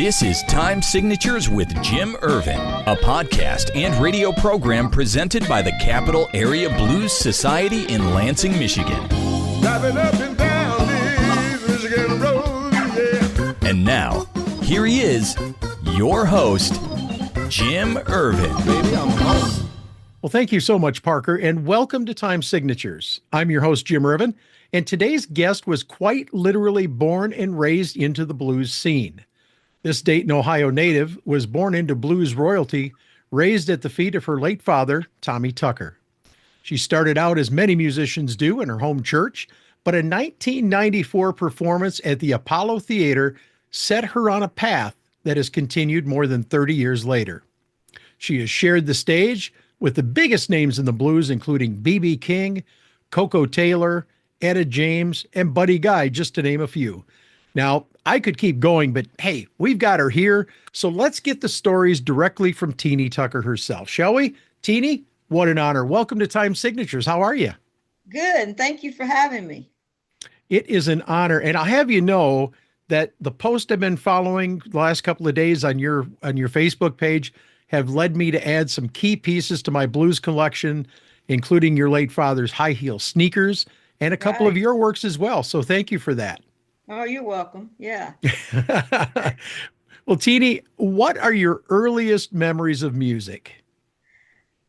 This is Time Signatures with Jim Ervin, a podcast and radio program presented by the Capital Area Blues Society in Lansing, Michigan. Driving up and down these Michigan roads, yeah. And now, here he is, your host, Jim Ervin. Baby, I'm home. Well, thank you so much, Parker, and welcome to Time Signatures. I'm your host, Jim Ervin, and today's guest was quite literally born and raised into the blues scene. This Dayton, Ohio native was born into blues royalty, raised at the feet of her late father, Tommy Tucker. She started out as many musicians do in her home church, but a 1994 performance at the Apollo Theater set her on a path that has continued more than 30 years later. She has shared the stage with the biggest names in the blues, including B.B. King, Coco Taylor, Etta James, and Buddy Guy, just to name a few. Now, I could keep going, but hey, we've got her here, so let's get the stories directly from Teenie Tucker herself, shall we? Teenie, what an honor. Welcome to Time Signatures. How are you? Good, and thank you for having me. It is an honor, and I'll have you know that the post I've been following the last couple of days on your Facebook page have led me to add some key pieces to my blues collection, including your late father's high heel sneakers and a couple of your works as well. So thank you for that. Oh, you're welcome. Yeah. Well, Teenie, what are your earliest memories of music?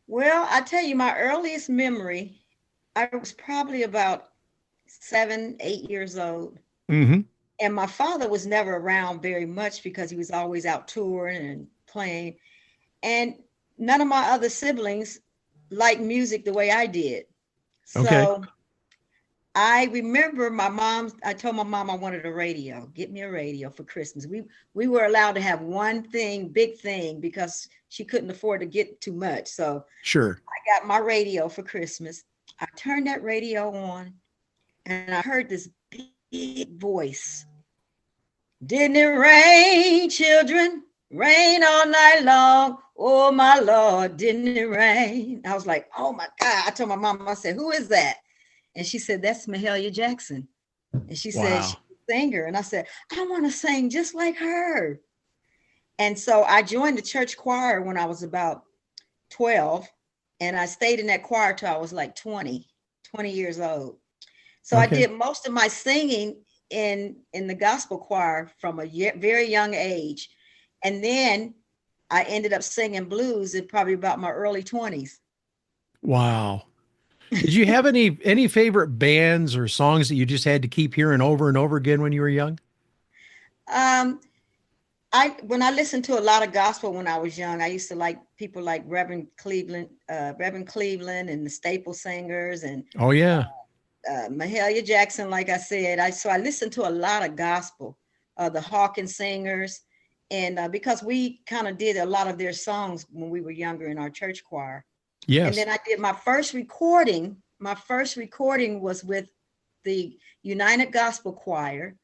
Well, I tell you, my earliest memory, I was probably about 7, 8 years old. Mm-hmm. And my father was never around very much because he was always out touring and playing. And none of my other siblings liked music the way I did. So I remember I told my mom I wanted a radio, get me a radio for Christmas. We were allowed to have one thing, big thing, because she couldn't afford to get too much. So sure, I got my radio for Christmas. I turned that radio on and I heard this big voice. Didn't it rain, children? Rain all night long. Oh, my Lord, didn't it rain? I was like, oh, my God. I told my mom, I said, who is that? And she said, that's Mahalia Jackson. And she said, she's a singer. And I said, I want to sing just like her. And so I joined the church choir when I was about 12. And I stayed in that choir till I was like 20 years old. So I did most of my singing in the gospel choir from a very young age. And then I ended up singing blues in probably about my early 20s. When Did you have any favorite bands or songs that you just had to keep hearing over and over again when you were young? When I listened to a lot of gospel when I was young, I used to like people like Reverend Cleveland and the Staple Singers and Mahalia Jackson, like I said. So I listened to a lot of gospel, the Hawkins Singers, and because we kind of did a lot of their songs when we were younger in our church choir. Yes. And then I did my first recording. My first recording was with the United Gospel Choir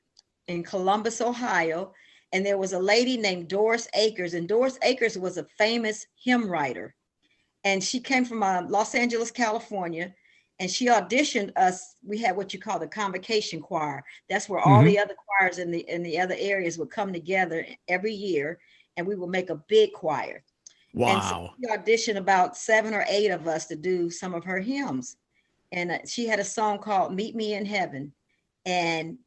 in Columbus, Ohio. And there was a lady named Doris Akers. And Doris Akers was a famous hymn writer. And she came from Los Angeles, California. And she auditioned us. We had what you call the convocation choir. That's where all the other choirs in the other areas would come together every year. And we would make a big choir. Wow. And so she auditioned about 7 or 8 of us to do some of her hymns. And she had a song called Meet Me in Heaven. And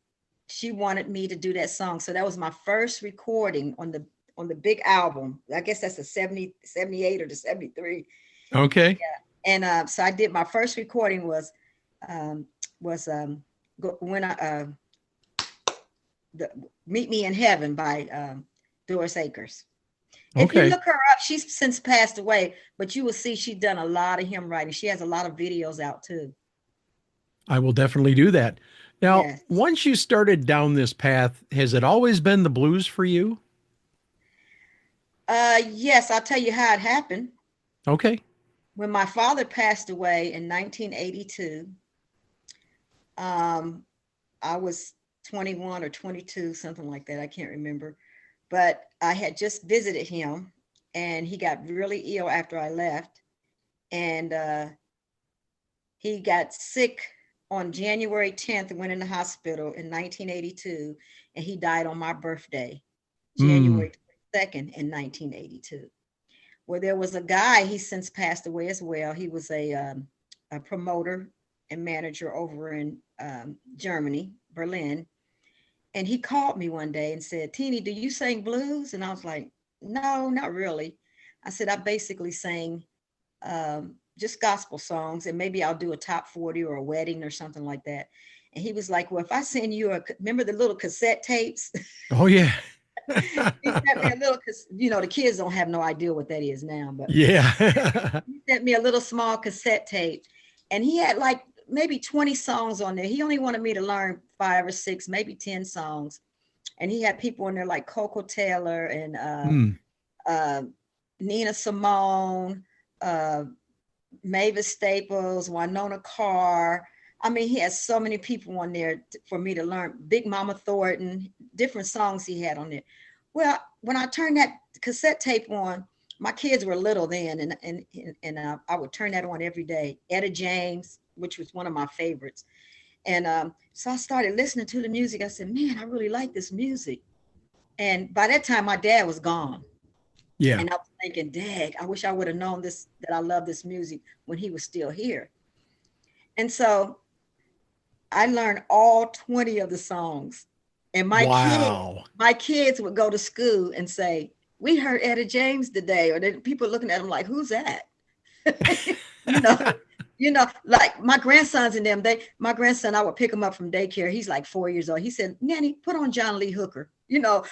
she wanted me to do that song. So that was my first recording on the big album. I guess that's the 78 or the 73. Okay. Yeah. And so I did my first recording was when Meet Me in Heaven by Doris Akers. If you look her up, she's since passed away, but you will see she's done a lot of hymn writing. She has a lot of videos out too. I will definitely do that. Now, once you started down this path, has it always been the blues for you? Yes, I'll tell you how it happened. Okay. When my father passed away in 1982, I was 21 or 22, something like that. I can't remember. But I had just visited him and he got really ill after I left. And he got sick on January 10th and went in the hospital in 1982. And he died on my birthday, January 22nd in 1982. Well, there was a guy, he since passed away as well. He was a promoter and manager over in Germany, Berlin. And he called me one day and said, Teeny, do you sing blues? And I was like, no, not really. I said, I basically sang just gospel songs, and maybe I'll do a top 40 or a wedding or something like that. And he was like, well, if I send you remember the little cassette tapes? Oh, yeah. He sent me a little, the kids don't have no idea what that is now, but yeah. he sent me a little small cassette tape, and he had like maybe 20 songs on there. He only wanted me to learn 5 or 6, maybe 10 songs. And he had people in there like Coco Taylor and Nina Simone, Mavis Staples, Winona Carr. I mean, he has so many people on there for me to learn. Big Mama Thornton, different songs he had on there. Well, when I turned that cassette tape on, my kids were little then, and I would turn that on every day. Etta James, which was one of my favorites. And so I started listening to the music. I said, man, I really like this music. And by that time, my dad was gone. Yeah. And I was thinking, Dad, I wish I would have known this, that I love this music when he was still here. And so I learned all 20 of the songs. And my kids would go to school and say, we heard Etta James today. Or people looking at them like, who's that? Like my grandsons and them, my grandson, I would pick him up from daycare. He's like 4 years old. He said, Nanny, put on John Lee Hooker.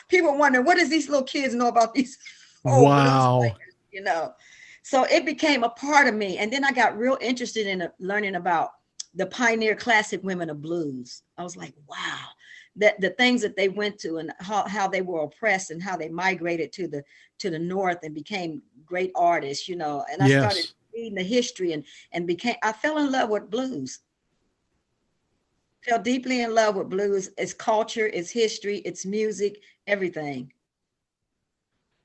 People wondering, what does these little kids know about these old blues players, So it became a part of me. And then I got real interested in learning about the pioneer classic women of blues. I was like, wow, that the things that they went to and how they were oppressed and how they migrated to the north and became great artists, and I started reading the history and I fell in love with blues. Fell deeply in love with blues, its culture, its history, its music, everything.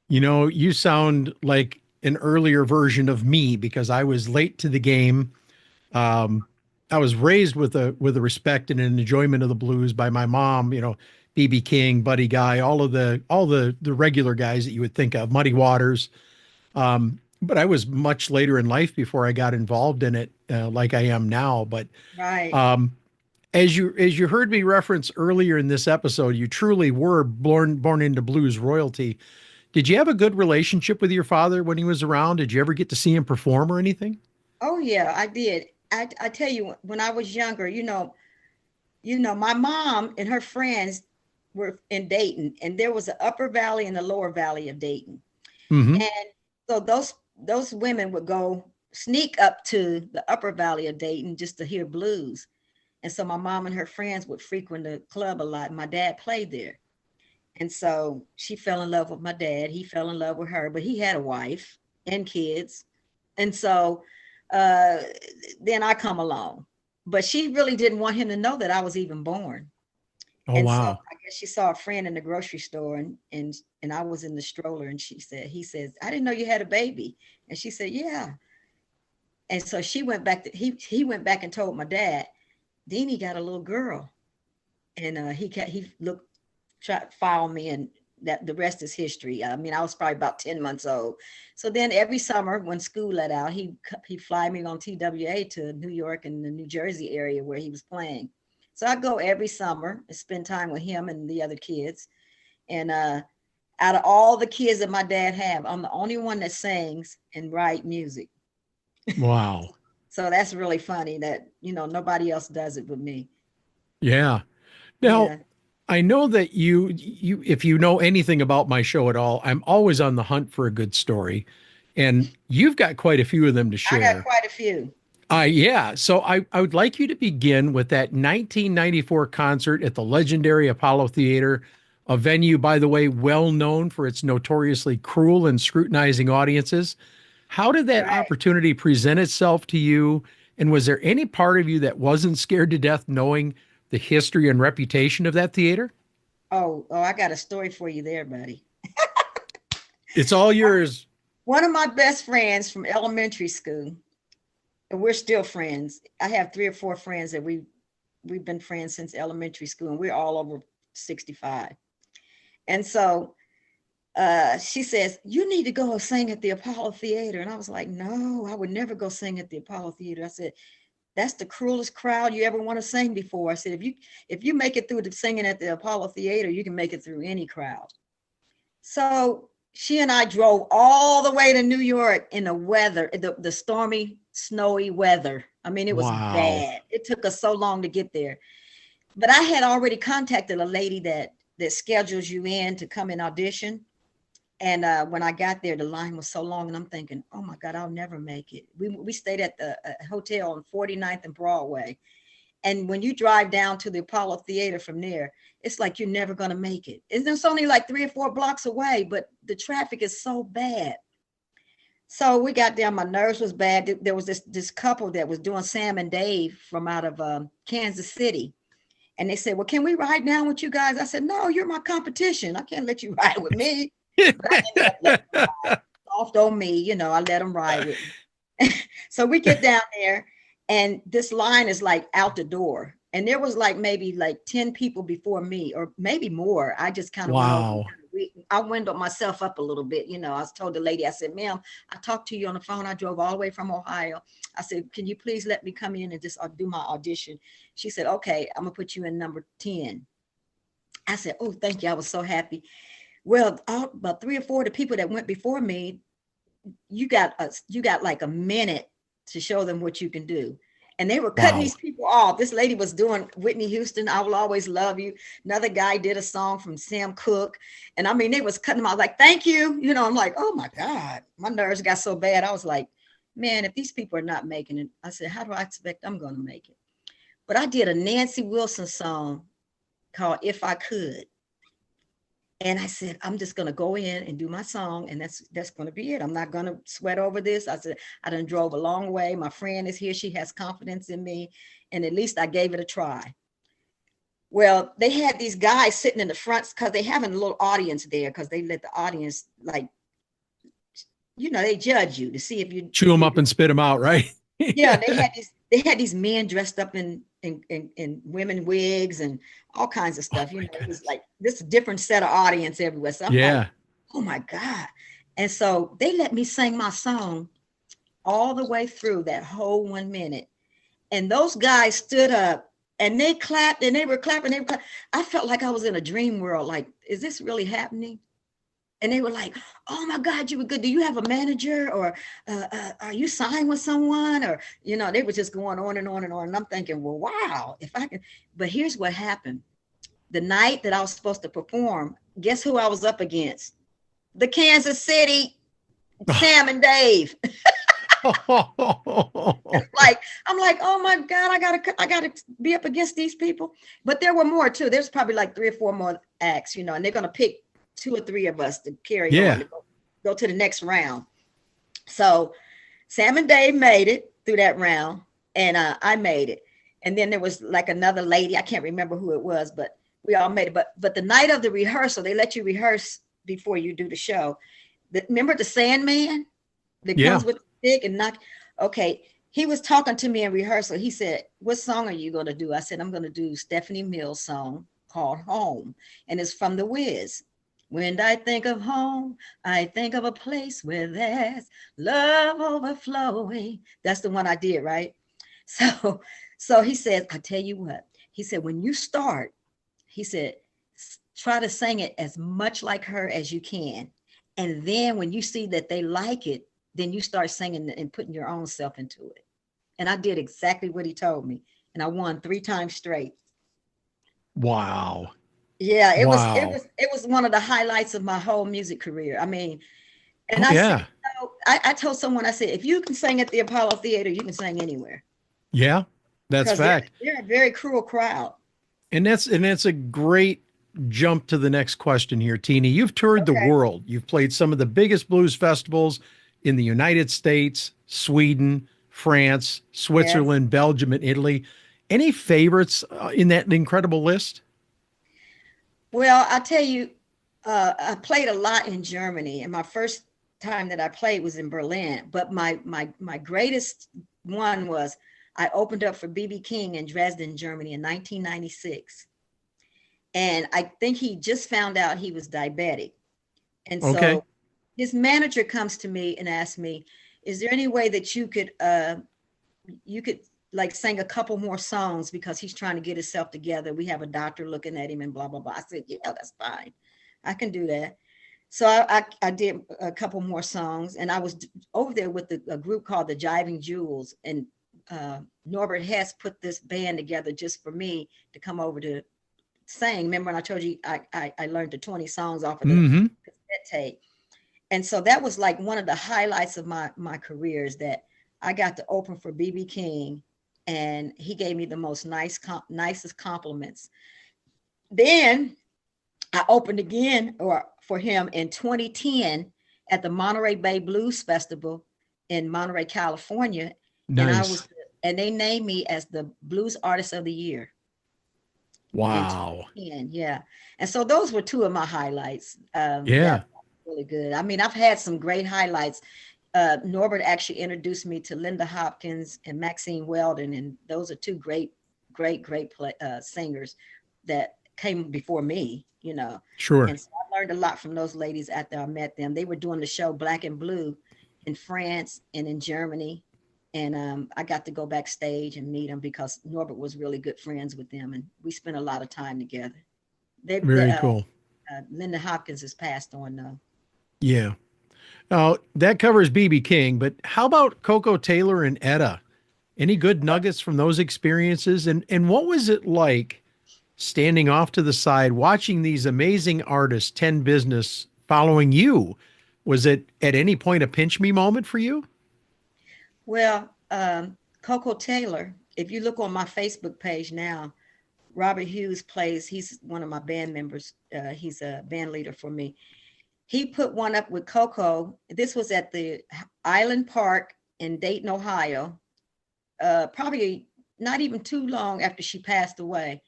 You sound like an earlier version of me because I was late to the game. I was raised with a respect and an enjoyment of the blues by my mom, B.B. King, Buddy Guy, all the regular guys that you would think of, Muddy Waters. But I was much later in life before I got involved in it, like I am now. But right. As you heard me reference earlier in this episode, you truly were born into blues royalty. Did you have a good relationship with your father when he was around? Did you ever get to see him perform or anything? Oh yeah, I did. I tell you, when I was younger, my mom and her friends were in Dayton, and there was an upper valley and the lower valley of Dayton. Mm-hmm. And so those women would go sneak up to the upper valley of Dayton just to hear blues. And so my mom and her friends would frequent the club a lot. My dad played there. And so she fell in love with my dad. He fell in love with her, but he had a wife and kids. And so then I come along, but she really didn't want him to know that I was even born. Oh, and wow. So I guess she saw a friend in the grocery store and I was in the stroller, and he says, I didn't know you had a baby. And she said, yeah. And so she went back he went back and told my dad, Deanie got a little girl. And he tried to file me, and that the rest is history. I mean, I was probably about 10 months old. So then every summer when school let out, he'd fly me on TWA to New York and the New Jersey area where he was playing. So I go every summer and spend time with him and the other kids. And out of all the kids that my dad have, I'm the only one that sings and write music. Wow. So that's really funny that, nobody else does it but me. Yeah. Now, I know that you, if you know anything about my show at all, I'm always on the hunt for a good story, and you've got quite a few of them to share. I got quite a few. Yeah. So I would like you to begin with that 1994 concert at the legendary Apollo Theater, a venue, by the way, well known for its notoriously cruel and scrutinizing audiences. How did that opportunity present itself to you? And was there any part of you that wasn't scared to death knowing the history and reputation of that theater? Oh, I got a story for you there, buddy. It's all yours. One of my best friends from elementary school, and we're still friends. I have 3 or 4 friends that we've been friends since elementary school, and we're all over 65. And so she says, you need to go sing at the Apollo Theater. And I was like, no, I would never go sing at the Apollo Theater. I said, that's the cruelest crowd you ever want to sing before. I said, if you make it through the singing at the Apollo Theater, you can make it through any crowd. So she and I drove all the way to New York in the weather, the stormy, snowy weather. I mean, it was bad. It took us so long to get there. But I had already contacted a lady that schedules you in to come and audition. And when I got there, the line was so long, and I'm thinking, oh my God, I'll never make it. We stayed at the hotel on 49th and Broadway. And when you drive down to the Apollo Theater from there, it's like you're never going to make it. It's only like 3 or 4 blocks away, but the traffic is so bad. So we got there, my nerves was bad. There was this couple that was doing Sam and Dave from out of Kansas City. And they said, well, can we ride down with you guys? I said, no, you're my competition. I can't let you ride with me. Soft on me, you know, I let them ride with me. So we get down there, and this line is like out the door. And there was like maybe like 10 people before me, or maybe more. I just kind of I windowed myself up a little bit. You know, I told the lady, I said, ma'am, I talked to you on the phone. I drove all the way from Ohio. I said, can you please let me come in and just do my audition? She said, okay, I'm gonna put you in number 10. I said, oh, thank you. I was so happy. Well, about 3 or 4 of the people that went before me, you got like a minute to show them what you can do. And they were cutting these people off. This lady was doing Whitney Houston, I Will Always Love You. Another guy did a song from Sam Cooke. And I mean, they was cutting them off like, thank you. You know, I'm like, oh my God, my nerves got so bad. I was like, man, if these people are not making it, I said, how do I expect I'm going to make it? But I did a Nancy Wilson song called If I Could. And I said, I'm just going to go in and do my song. And that's going to be it. I'm not going to sweat over this. I said, I done drove a long way. My friend is here. She has confidence in me. And at least I gave it a try. Well, they had these guys sitting in the front because they have a little audience there, because they let the audience, like, you know, they judge you to see if you chew them up and spit them out, right? Yeah, they had these men dressed up in women wigs and all kinds of stuff. You know, it was like this different set of audience everywhere. So I'm like, oh my God. And so they let me sing my song all the way through that whole 1 minute. And those guys stood up and they clapped, and they were clapping. I felt like I was in a dream world. Like, is this really happening? And they were like, oh my God, you were good. Do you have a manager, or are you signed with someone? Or, you know, they were just going on and on and on. And I'm thinking, well, wow, if I can. But here's what happened. The night that I was supposed to perform, guess who I was up against? The Kansas City Sam and Dave. I'm like, oh my God, I gotta be up against these people. But there were more too. There's probably like 3 or 4 more acts, you know, and they're gonna pick 2 or 3 of us to carry on to go to the next round. So Sam and Dave made it through that round, and I made it. And then there was like another lady, I can't remember who it was, but we all made it. But the night of the rehearsal, they let you rehearse before you do the show. Remember the Sandman that comes with the stick and knock? Okay, he was talking to me in rehearsal. He said, what song are you going to do? I said, I'm going to do Stephanie Mills' song called Home, and it's from The Wiz. When I think of home, I think of a place where there's love overflowing. That's the one I did, right? So he said, I tell you what, he said, when you start, he said, try to sing it as much like her as you can. And then when you see that they like it, then you start singing and putting your own self into it. And I did exactly what he told me. And I won 3 times straight. Wow. Yeah, it was one of the highlights of my whole music career. I mean, and said, you know, I told someone, I said, if you can sing at the Apollo Theater, you can sing anywhere. Yeah, that's fact. They're a very cruel crowd. And that's a great jump to the next question here, Teeny. You've toured the world. You've played some of the biggest blues festivals in the United States, Sweden, France, Switzerland, Belgium, and Italy. Any favorites in that incredible list? Well, I tell you, I played a lot in Germany, and my first time that I played was in Berlin. But my greatest one was I opened up for B.B. King in Dresden, Germany in 1996. And I think he just found out he was diabetic. And Okay. so his manager comes to me and asks me, is there any way that you could like sing a couple more songs because he's trying to get himself together. We have a doctor looking at him and blah, blah, blah. I said, yeah, that's fine. I can do that. So I did a couple more songs, and I was over there with a group called the Jiving Jewels, and Norbert Hess put this band together just for me to come over to sing. Remember when I told you I learned the 20 songs off of the cassette tape? And so that was like one of the highlights of my career, is that I got to open for BB King, and he gave me the nicest compliments. Then I opened again for him in 2010 at the Monterey Bay Blues Festival in Monterey, California. Nice. And they named me as the Blues Artist of the Year. Wow. Yeah. And so those were two of my highlights. Yeah. Really good. I mean, I've had some great highlights. Norbert actually introduced me to Linda Hopkins and Maxine Weldon, and those are two great singers that came before me, you know. Sure. And so I learned a lot from those ladies after I met them. They were doing the show Black and Blue in France and in Germany. And I got to go backstage and meet them because Norbert was really good friends with them, and we spent a lot of time together. Very cool. Linda Hopkins has passed on though. Yeah. Now that covers BB King, but how about Coco Taylor and Etta? Any good nuggets from those experiences? And what was it like standing off to the side, watching these amazing artists, 10 Business, following you? Was it at any point a pinch me moment for you? Well, Coco Taylor, if you look on my Facebook page now, Robert Hughes he's one of my band members. He's a band leader for me. He put one up with Coco. This was at the Island Park in Dayton, Ohio, probably not even too long after she passed away.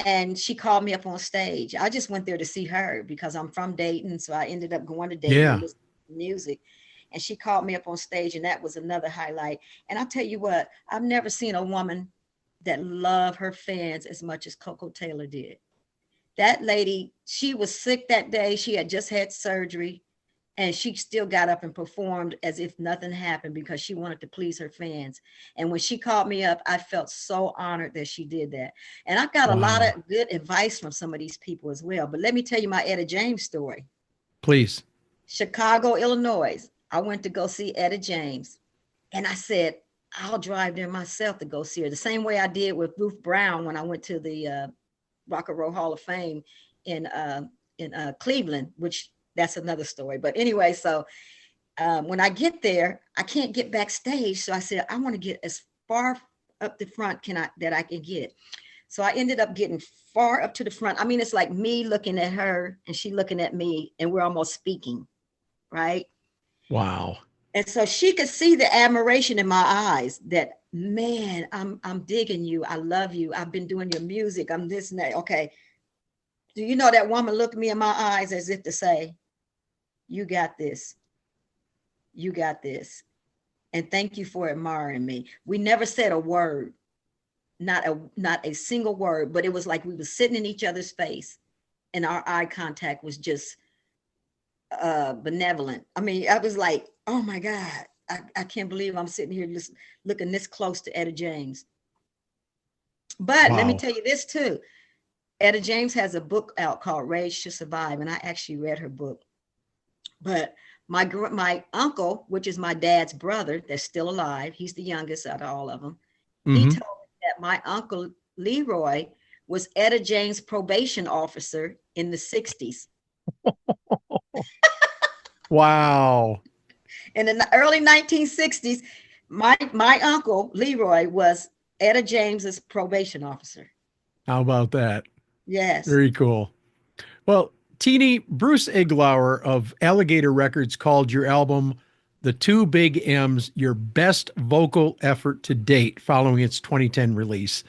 And she called me up on stage. I just went there to see her because I'm from Dayton. So I ended up going to Dayton and listening to music. And she called me up on stage, and that was another highlight. And I'll tell you what, I've never seen a woman that loved her fans as much as Coco Taylor did. That lady, she was sick that day. She had just had surgery, and she still got up and performed as if nothing happened because she wanted to please her fans. And when she called me up, I felt so honored that she did that. And I've got a lot of good advice from some of these people as well. But let me tell you my Etta James story. Please. Chicago, Illinois. I went to go see Etta James, and I said, I'll drive there myself to go see her. The same way I did with Ruth Brown when I went to the Rock and Roll Hall of Fame in Cleveland, which that's another story. But anyway, so when I get there, I can't get backstage. So I said, I want to get as far up the front that I can get. So I ended up getting far up to the front. I mean, it's like me looking at her and she looking at me, and we're almost speaking, right? Wow. And so she could see the admiration in my eyes that, man, I'm digging you. I love you. I've been doing your music. I'm this and that. Okay. Do you know that woman looked me in my eyes as if to say, you got this. You got this. And thank you for admiring me. We never said a word, not a single word, but it was like we were sitting in each other's face, and our eye contact was just benevolent. I mean, I was like, oh my God, I can't believe I'm sitting here just looking this close to Etta James. But let me tell you this too. Etta James has a book out called Rage to Survive, and I actually read her book. But my uncle, which is my dad's brother, that's still alive, he's the youngest out of all of them. He told me that my uncle Leroy was Etta James' probation officer in the 60s. Wow. And in the early 1960s, my uncle Leroy was Etta James's probation officer. How about that? Yes. Very cool. Well, Teeny, Bruce Iglauer of Alligator Records called your album, The Two Big M's, your best vocal effort to date following its 2010 release.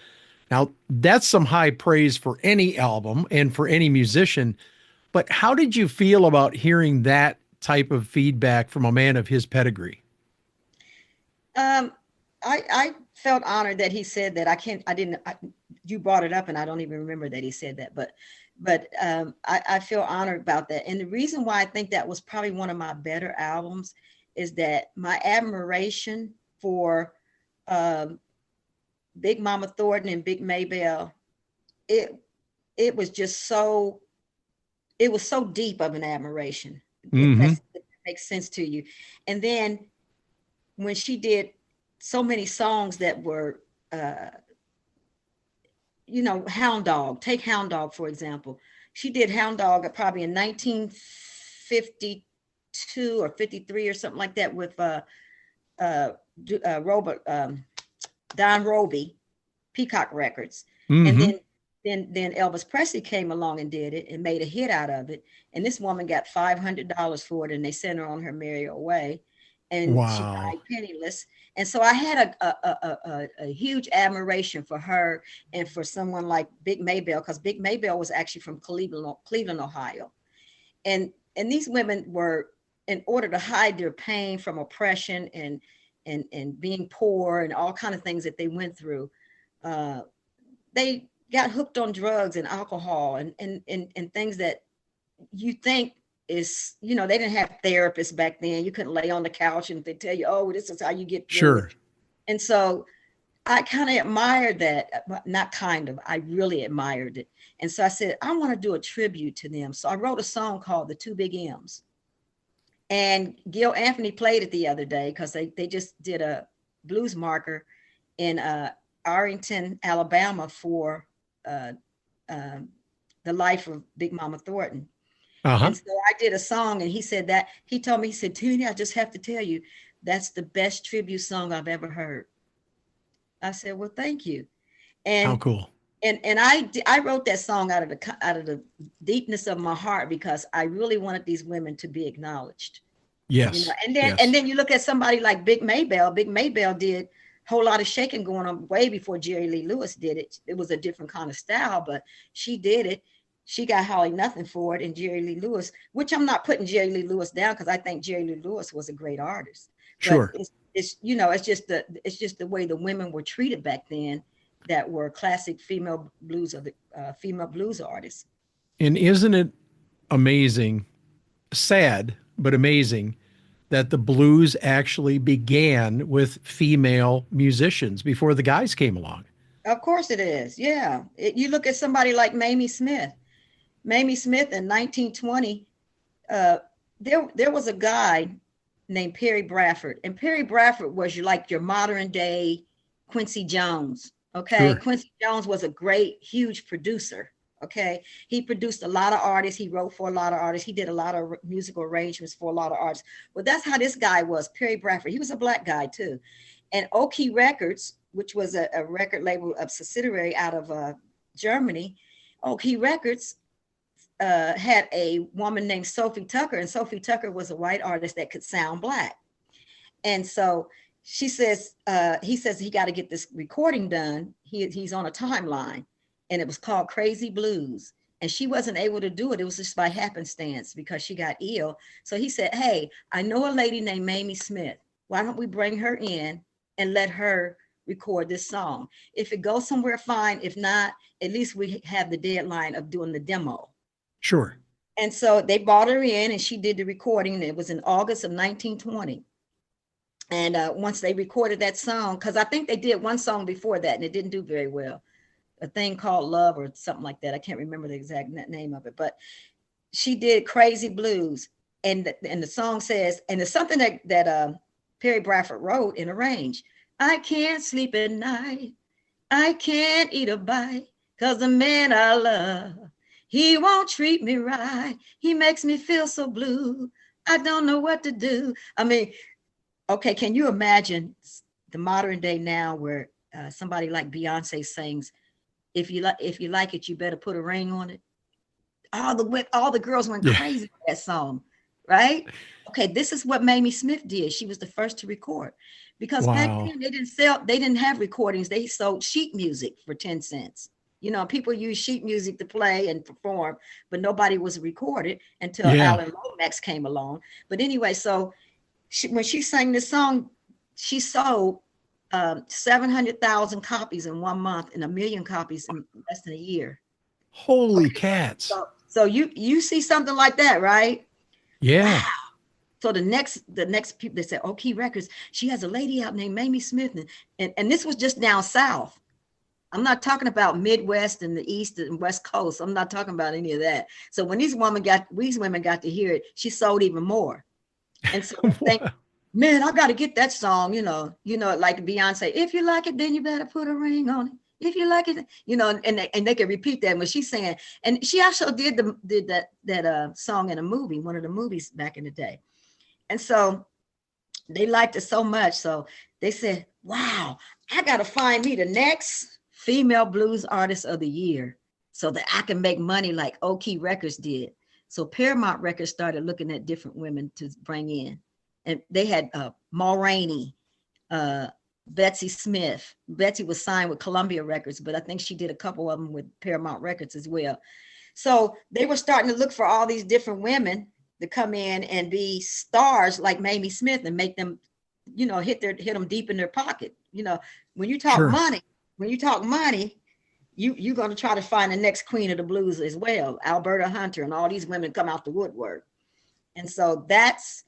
Now, that's some high praise for any album and for any musician, but how did you feel about hearing that type of feedback from a man of his pedigree? I felt honored that he said that. You brought it up and I don't even remember that he said that, but but I feel honored about that. And the reason why I think that was probably one of my better albums is that my admiration for Big Mama Thornton and Big Maybelle, it was just so, it was so deep of an admiration. If that makes sense to you. And then when she did so many songs that were, Hound Dog, take Hound Dog, for example. She did Hound Dog probably in 1952 or 53 or something like that with Robert, Don Roby, Peacock Records. And then Elvis Presley came along and did it and made a hit out of it. And this woman got $500 for it, and they sent her on her merry way. And she died penniless. And so I had a huge admiration for her and for someone like Big Maybelle, because Big Maybelle was actually from Cleveland, Ohio. And these women were, in order to hide their pain from oppression and being poor and all kind of things that they went through, they got hooked on drugs and alcohol and things that you think is, they didn't have therapists back then. You couldn't lay on the couch and they tell you, oh, this is how you get through Sure. it. And so I kind of admired that, not kind of, I really admired it. And so I said, I want to do a tribute to them. So I wrote a song called The Two Big M's. And Gil Anthony played it the other day because they just did a blues marker in Arlington, Alabama for the life of Big Mama Thornton. And so I did a song, and he said that, he told me, he said, Toonie, I just have to tell you, that's the best tribute song I've ever heard. I said, well, thank you. And how cool. And I wrote that song out of the deepness of my heart, because I really wanted these women to be acknowledged. Yes. And then you look at somebody like Big Maybelle. Big Maybelle did a whole lot of shaking going on way before Jerry Lee Lewis did it. It was a different kind of style, but she did it. She got hardly nothing for it. And Jerry Lee Lewis, which I'm not putting Jerry Lee Lewis down, because I think Jerry Lee Lewis was a great artist. Sure. But it's just the way the women were treated back then, that were classic female blues artists. And isn't it amazing, sad, but amazing, that the blues actually began with female musicians before the guys came along? Of course it is. Yeah. You look at somebody like Mamie Smith. Mamie Smith in 1920, there was a guy named Perry Bradford. And Perry Bradford was your modern day Quincy Jones. Okay. Sure. Quincy Jones was a great, huge producer. Okay. He produced a lot of artists. He wrote for a lot of artists. He did a lot of musical arrangements for a lot of artists. Well, that's how this guy was, Perry Bradford. He was a black guy too. And Oki Records, which was a record label, a subsidiary out of Germany, Oki Records had a woman named Sophie Tucker. And Sophie Tucker was a white artist that could sound black. And so he says he got to get this recording done. He's on a timeline, and it was called Crazy Blues. And she wasn't able to do it. It was just by happenstance because she got ill. So he said, hey, I know a lady named Mamie Smith. Why don't we bring her in and let her record this song? If it goes somewhere, fine. If not, at least we have the deadline of doing the demo. Sure. And so they brought her in, and she did the recording. It was in August of 1920. And once they recorded that song, because I think they did one song before that and it didn't do very well, a thing called Love or something like that. I can't remember the exact name of it, but she did Crazy Blues. And the song says, and it's something that Perry Bradford wrote and arranged. I can't sleep at night. I can't eat a bite, because the man I love, he won't treat me right. He makes me feel so blue. I don't know what to do. I mean, okay, can you imagine the modern day now where somebody like Beyonce sings, if you like it, you better put a ring on it. All the girls went crazy for that song, right? Okay, this is what Mamie Smith did. She was the first to record, because back then they didn't have recordings. They sold sheet music for 10 cents. People use sheet music to play and perform, but nobody was recorded until Alan Lomax came along. But anyway, so when she sang this song, she sold 700,000 copies in 1 month and 1 million copies in less than a year. Holy cats. So you see something like that, right? Yeah. Wow. So the next people, they said, oh, Key Records, she has a lady out named Mamie Smith. And this was just down south. I'm not talking about Midwest and the East and West Coast. I'm not talking about any of that. So when these women got to hear it, she sold even more. And so I think, man, I got to get that song, like Beyonce, if you like it, then you better put a ring on it. If you like it, and they can repeat that when she's saying, and she also did that song in a movie, one of the movies back in the day. And so they liked it so much. So they said, wow, I got to find me the next female blues artist of the year so that I can make money like Key Records did. So Paramount Records started looking at different women to bring in. And they had Ma Rainey, Betsy Smith. Betsy was signed with Columbia Records, but I think she did a couple of them with Paramount Records as well. So they were starting to look for all these different women to come in and be stars like Mamie Smith and make them, hit them deep in their pocket. When you talk money, you're going to try to find the next queen of the blues as well. Alberta Hunter and all these women come out the woodwork. And so that's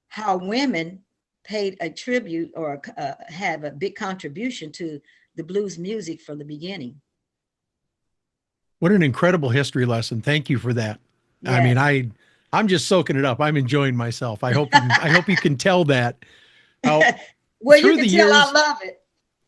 how women paid a tribute or have a big contribution to the blues music from the beginning. What an incredible history lesson. Thank you for that. Yes. I mean, I'm just soaking it up. I'm enjoying myself. I hope you can tell that. Well, you can tell I love it.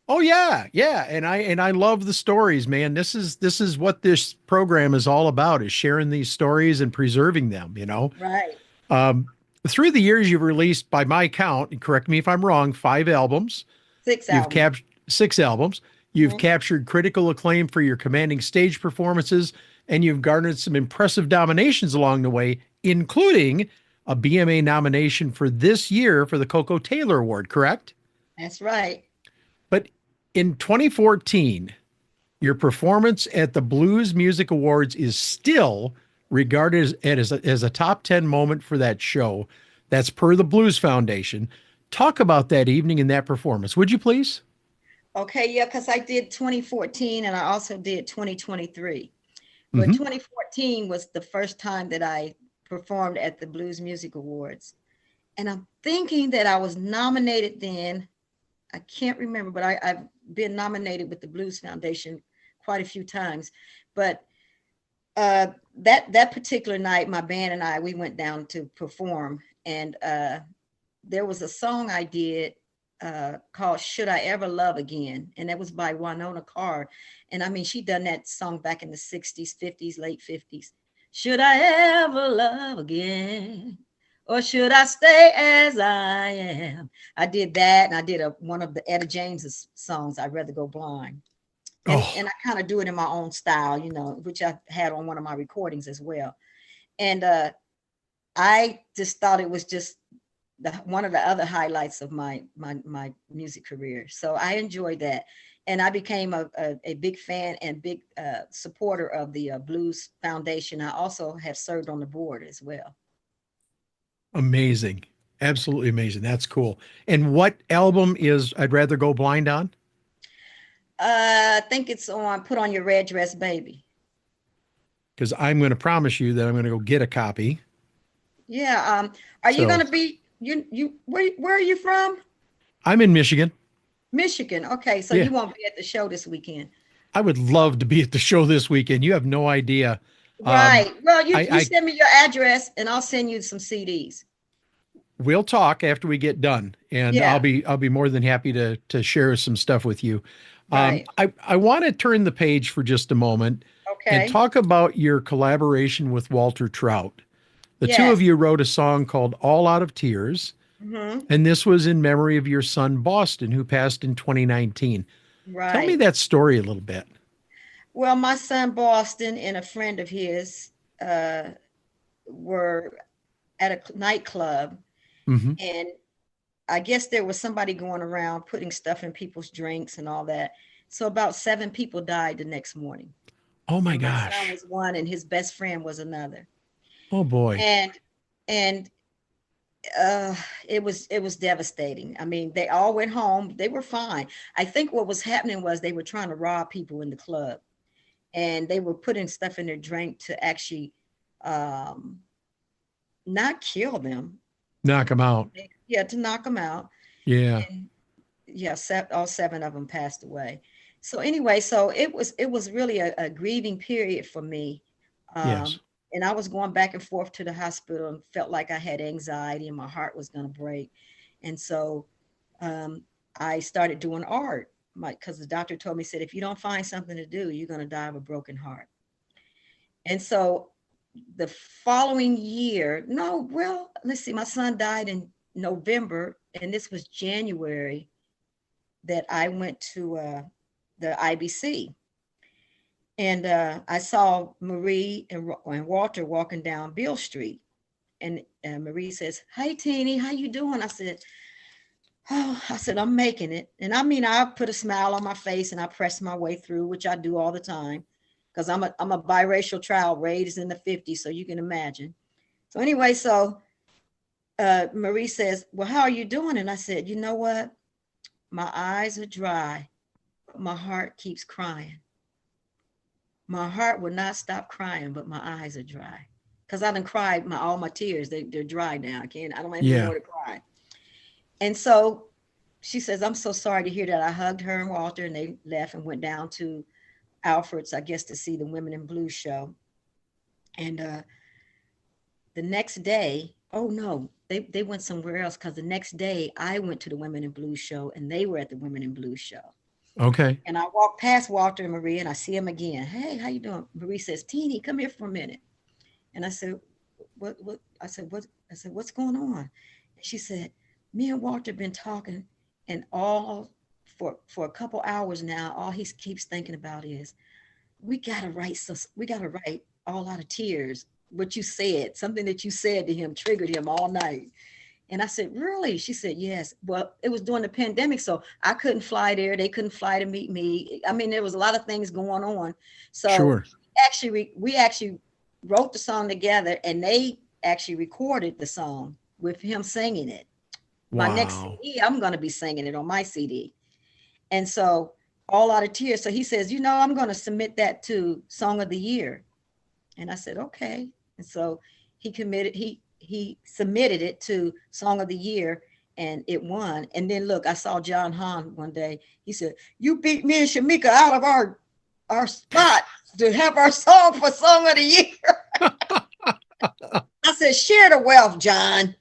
Oh yeah. Yeah. And I love the stories, man. This is what this program is all about, is sharing these stories and preserving them, Right. Through the years, you've released, by my count, and correct me if I'm wrong, 5 albums. 6 albums. You've captured 6 albums. You've captured critical acclaim for your commanding stage performances, and you've garnered some impressive nominations along the way, including a BMA nomination for this year for the Coco Taylor Award, correct? That's right. But in 2014, your performance at the Blues Music Awards is still regarded as a top 10 moment for that show. That's per the Blues Foundation. Talk about that evening and that performance, would you please? Okay, yeah, because I did 2014 and I also did 2023. But 2014 was the first time that I performed at the Blues Music Awards. And I'm thinking that I was nominated then. I can't remember, but I've been nominated with the Blues Foundation quite a few times. But that particular night, my band and I, we went down to perform. And there was a song I did called Should I Ever Love Again? And that was by Winona Carr. And I mean, she done that song back in the 60s, 50s, late 50s. Should I ever love again? Or should I stay as I am? I did that. And I did one of the Etta James's songs, I'd Rather Go Blind. And I kind of do it in my own style, which I had on one of my recordings as well. And I just thought it was just one of the other highlights of my music career. So I enjoyed that. And I became a big fan and big supporter of the Blues Foundation. I also have served on the board as well. Amazing. Absolutely amazing. That's cool. And what album is I'd Rather Go Blind on? I think it's on Put On Your Red Dress, Baby. Because I'm going to promise you that I'm going to go get a copy. Yeah. Are you going to be, where are you from? I'm in Michigan. Michigan. Okay. So you won't be at the show this weekend. I would love to be at the show this weekend. You have no idea. Right. Well, you send me your address and I'll send you some CDs. We'll talk after we get done, and I'll be more than happy to share some stuff with you. Right. I want to turn the page for just a moment and talk about your collaboration with Walter Trout. The two of you wrote a song called All Out of Tears, and this was in memory of your son, Boston, who passed in 2019. Right. Tell me that story a little bit. Well, my son, Boston, and a friend of his were at a nightclub, and I guess there was somebody going around putting stuff in people's drinks and all that. So about 7 people died the next morning. Oh my gosh. My son was one and his best friend was another. Oh boy. And it was devastating. I mean, they all went home. They were fine. I think what was happening was they were trying to rob people in the club. and they were putting stuff in their drink to actually not kill them. Knock them out. Yeah, to knock them out. Yeah. And yeah, all 7 of them passed away. So anyway, so it was really a grieving period for me. Yes. And I was going back and forth to the hospital and felt like I had anxiety and my heart was going to break. And so I started doing art, because the doctor told me, said, if you don't find something to do, you're going to die of a broken heart. And so the following year, no, well, let's see, my son died in November, and this was January that I went to the IBC. And I saw Marie and Walter walking down Beale Street. And Marie says, "Hey, Teeny, how you doing?" I said, I'm making it. And I mean, I put a smile on my face and I press my way through, which I do all the time, because I'm a biracial child raised in the 50s, so you can imagine. So anyway, so Marie says, "Well, how are you doing?" And I said, "You know what? My eyes are dry, but my heart keeps crying. My heart will not stop crying, but my eyes are dry." Because I done cried all my tears. They're dry now. I don't have any more to cry. And so she says, "I'm so sorry to hear that." I hugged her and Walter, and they left and went down to Alfred's, I guess, to see the Women in Blue show. And the next day, oh no, they went somewhere else, because the next day I went to the Women in Blue show and they were at the Women in Blue show. Okay. And I walked past Walter and Marie and I see him again. "Hey, how you doing?" Marie says, "Teeny, come here for a minute." And I said, what? I said, "What's going on?" And she said, "Me and Walter have been talking, and all for a couple hours now, all he keeps thinking about is, we gotta write all out of tears. What you said, something that you said to him triggered him all night." And I said, "Really?" She said, "Yes." Well, it was during the pandemic, so I couldn't fly there. They couldn't fly to meet me. I mean, there was a lot of things going on. So sure. we actually wrote the song together, and they actually recorded the song with him singing it. Wow. My next CD, I'm going to be singing it on my CD. And so all out of tears. So he says, "I'm going to submit that to Song of the Year." And I said, "Okay." And so he submitted it to Song of the Year, and it won. And then look, I saw John Hahn one day. He said, "You beat me and Shamika out of our spot to have our song for Song of the Year." I said, "Share the wealth, John."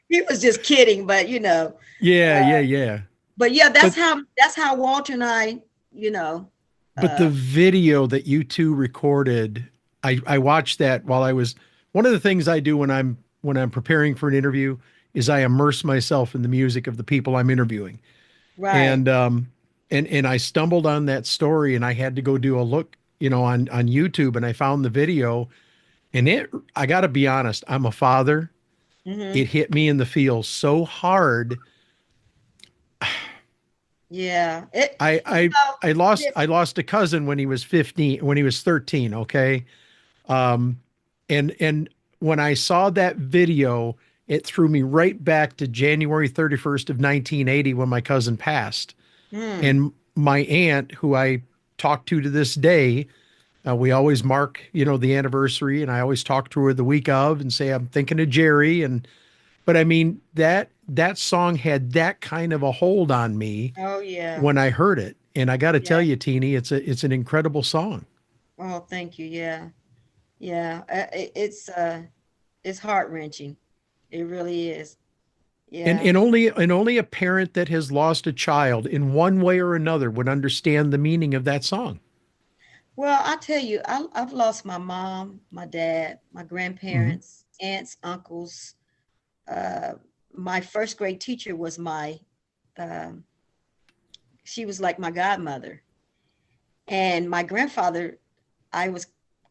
He was just kidding, but Yeah. But yeah, that's how Walter and I, But the video that you two recorded, I watched that while I was, one of the things I do when I'm preparing for an interview is I immerse myself in the music of the people I'm interviewing. right. And I stumbled on that story, and I had to go do a look, on YouTube, and I found the video, and I got to be honest, I'm a father. Mhm. It hit me in the feels so hard. Yeah. I lost a cousin when he was 13. Okay. And when I saw that video, it threw me right back to January 31st of 1980, when my cousin passed. And my aunt, who I talk to this day, we always mark, the anniversary, and I always talk to her the week of and say, "I'm thinking of Jerry." But I mean, that song had that kind of a hold on me Oh yeah. when I heard it. And I got to tell Yeah. you, Teeny, it's an incredible song. Oh, thank you. Yeah. Yeah. It's heart-wrenching. It really is. And Yeah. and only a parent that has lost a child in one way or another would understand the meaning of that song. Well, I tell you, I've lost my mom, my dad, my Mhm. grandparents, aunts, uncles. My first grade teacher was um, she was like my godmother. And my grandfather, I was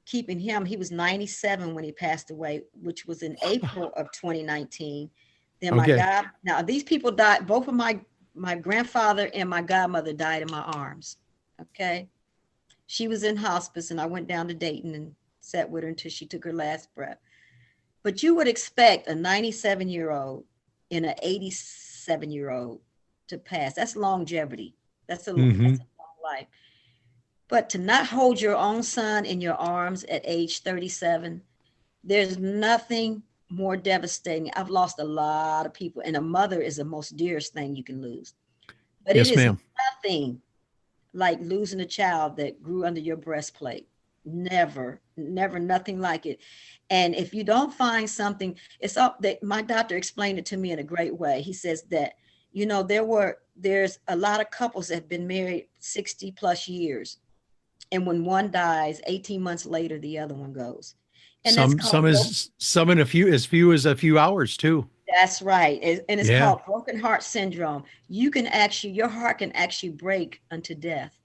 keeping him. He was 97 when he passed away, which was in April of 2019. Then Okay. now these people died. Both of my grandfather and my godmother died in my arms. Okay. She was in hospice, and I went down to Dayton and sat with her until she took her last breath. But you would expect a 97-year-old and an 87-year-old to pass. That's longevity. That's a Hmm. long life. But to not hold your own son in your arms at age 37, there's nothing more devastating. I've lost a lot of people, and a mother is the most dearest thing you can lose. But it Yes, is ma'am. nothing like losing a child that grew under your breastplate. Never, never, nothing like it. And if you don't find something, it's up that my doctor explained it to me in a great way. He says that, there's a lot of couples that have been married 60 plus years. And when one dies, 18 months later, the other one goes. And that's called, Some in as few as a few hours too. that's right. And it's Yeah. called broken heart syndrome. Your heart can actually break unto death.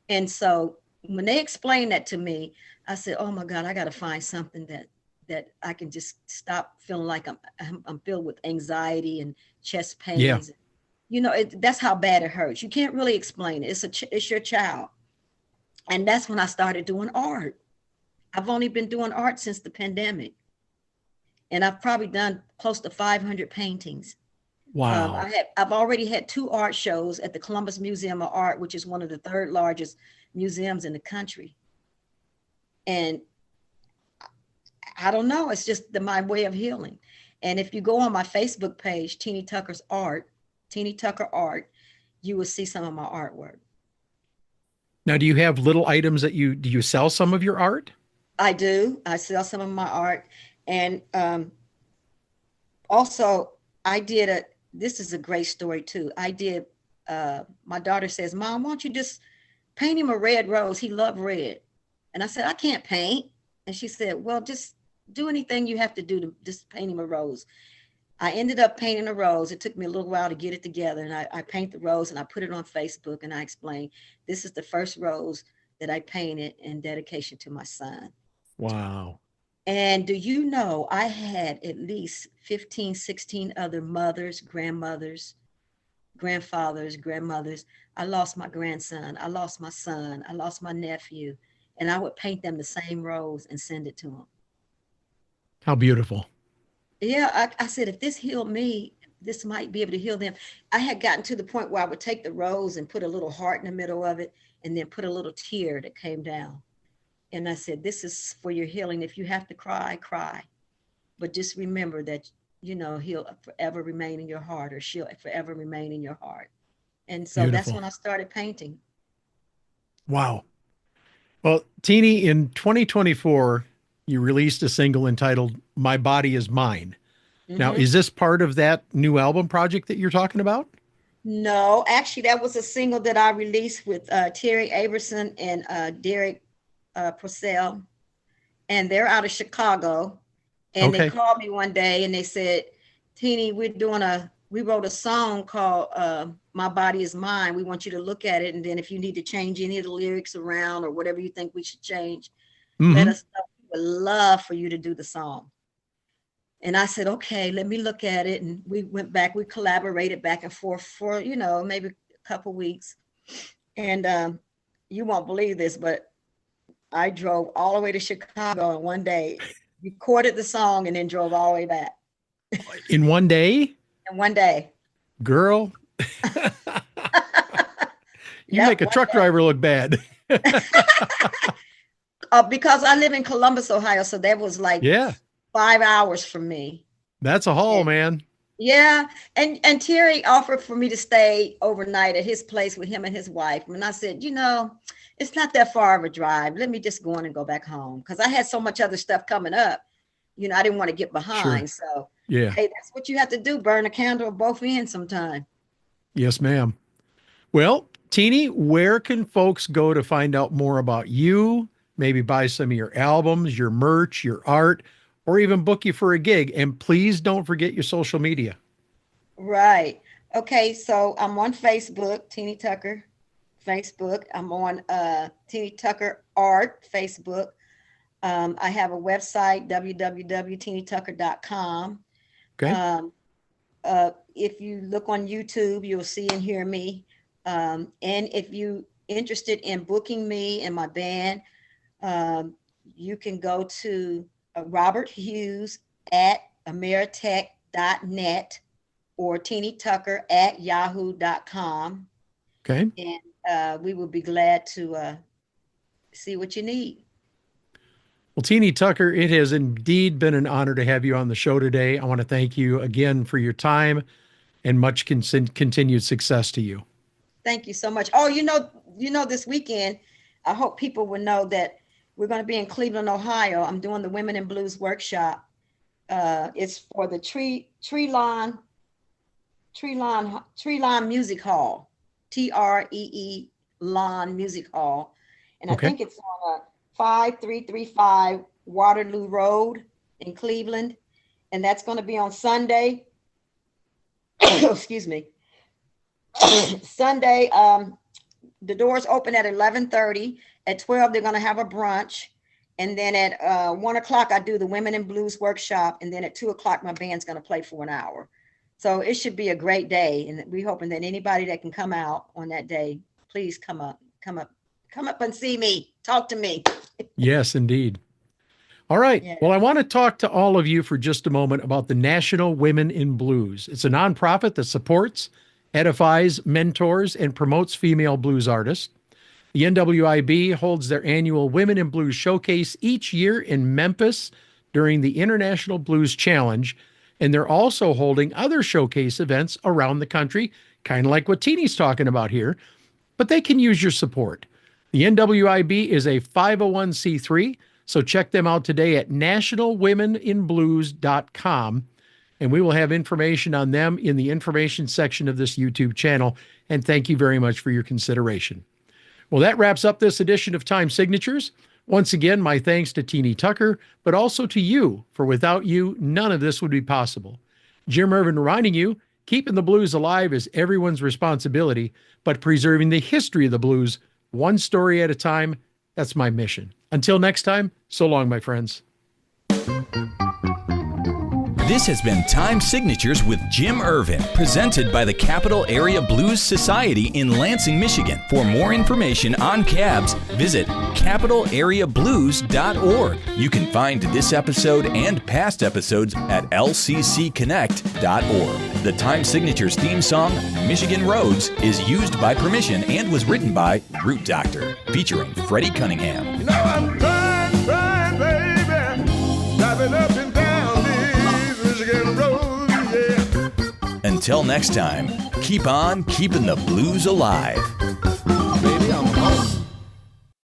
And so when they explained that to me, I said, "Oh my God, I got to find something that I can just stop feeling like I'm filled with anxiety and chest Yeah. pains." That's how bad it hurts. You can't really explain it. It's your child. And that's when I started doing art. I've only been doing art since the pandemic, and I've probably done close to 500 paintings. Wow. I've already had 2 art shows at the Columbus Museum of Art, which is one of the 3rd largest museums in the country. And I don't know, it's just my way of healing. And if you go on my Facebook page, Teeny Tucker Art, you will see some of my artwork. Now, do you have little items do you sell some of your art? I do. I sell some of my art. And also, this is a great story too. My daughter says, "Mom, why don't you just paint him a red rose? He loved red." And I said, "I can't paint." And she said, "Well, just do anything you have to do to just paint him a rose." I ended up painting a rose. It took me a little while to get it together. And I paint the rose and I put it on Facebook and I explained, this is the first rose that I painted in dedication to my son. Wow. And do you know, I had at least 15, 16 other mothers, grandmothers, grandfathers, grandmothers. I lost my grandson. I lost my son. I lost my nephew. And I would paint them the same rose and send it to them. How beautiful. Yeah, I said, if this healed me, this might be able to heal them. I had gotten to the point where I would take the rose and put a little heart in the middle of it and then put a little tear that came down. And I said, this is for your healing. If you have to cry, cry. But just remember that, he'll forever remain in your heart, or she'll forever remain in your heart. And so Beautiful. that's when I started painting. Wow. Well, Teeny, in 2024, you released a single entitled My Body Is Mine. Mm-hmm. Now, is this part of that new album project that you're talking about? No, actually, that was a single that I released with Terry Aberson and Derek Purcell. And they're out of Chicago. And They called me one day and they said, Teeny, we wrote a song called My Body Is Mine. We want you to look at it. And then if you need to change any of the lyrics around or whatever you think we should change, let us know. We would love for you to do the song. And I said, okay, let me look at it. And we went back, we collaborated back and forth for, maybe a couple weeks. And you won't believe this, but I drove all the way to Chicago in one day, recorded the song, and then drove all the way back. In one day? In one day. Girl, you make a truck driver look bad. Because I live in Columbus, Ohio, so that was like 5 hours from me. That's a haul, man. Yeah, and Terry offered for me to stay overnight at his place with him and his wife. And I said, it's not that far of a drive. Let me just go on and go back home, because I had so much other stuff coming up. I didn't want to get behind. Sure. So hey, that's what you have to do: burn a candle at both ends sometime. Yes, ma'am. Well, Teeny, where can folks go to find out more about you? Maybe buy some of your albums, your merch, your art, or even book you for a gig. And please don't forget your social media. Right. Okay. So I'm on Facebook, Teeny Tucker Facebook. I'm on Teeny Tucker Art Facebook. I have a website, www.teenytucker.com. Okay. If you look on YouTube, you'll see and hear me. And if you're interested in booking me and my band, you can go to Robert Hughes at ameritech.net or teenytucker@yahoo.com. Okay. And we will be glad to see what you need. Well, Teenie Tucker, it has indeed been an honor to have you on the show today. I want to thank you again for your time and much continued success to you. Thank you so much. Oh, this weekend, I hope people will know that we're going to be in Cleveland, Ohio. I'm doing the Women in Blues workshop. It's for the Tree Lawn Music Hall, TREE Lawn Music Hall, and I think it's on 5335 Waterloo Road in Cleveland, and that's going to be on Sunday. Excuse me. Sunday, the doors open at 11:30. At 12, they're going to have a brunch. And then at 1 o'clock, I do the Women in Blues workshop. And then at 2 o'clock, my band's going to play for an hour. So it should be a great day. And we're hoping that anybody that can come out on that day, please come up and see me. Talk to me. Yes, indeed. All right. Yeah. Well, I want to talk to all of you for just a moment about the National Women in Blues. It's a nonprofit that supports, edifies, mentors, and promotes female blues artists. The NWIB holds their annual Women in Blues Showcase each year in Memphis during the International Blues Challenge, and they're also holding other showcase events around the country, kind of like what Teenie's talking about here, but they can use your support. The NWIB is a 501c3, so check them out today at nationalwomeninblues.com, and we will have information on them in the information section of this YouTube channel, and thank you very much for your consideration. Well, that wraps up this edition of Time Signatures. Once again, my thanks to Teenie Tucker, but also to you, for without you, none of this would be possible. Jim Ervin reminding you, keeping the blues alive is everyone's responsibility, but preserving the history of the blues, one story at a time, that's my mission. Until next time, so long, my friends. This has been Time Signatures with Jim Ervin, presented by the Capital Area Blues Society in Lansing, Michigan. For more information on cabs, visit capitalareablues.org. You can find this episode and past episodes at lccconnect.org. The Time Signatures theme song, Michigan Roads, is used by permission and was written by Root Doctor, featuring Freddie Cunningham. You know I'm trying, baby, driving up and down these Michigan roads, yeah. Until next time, keep on keeping the blues alive.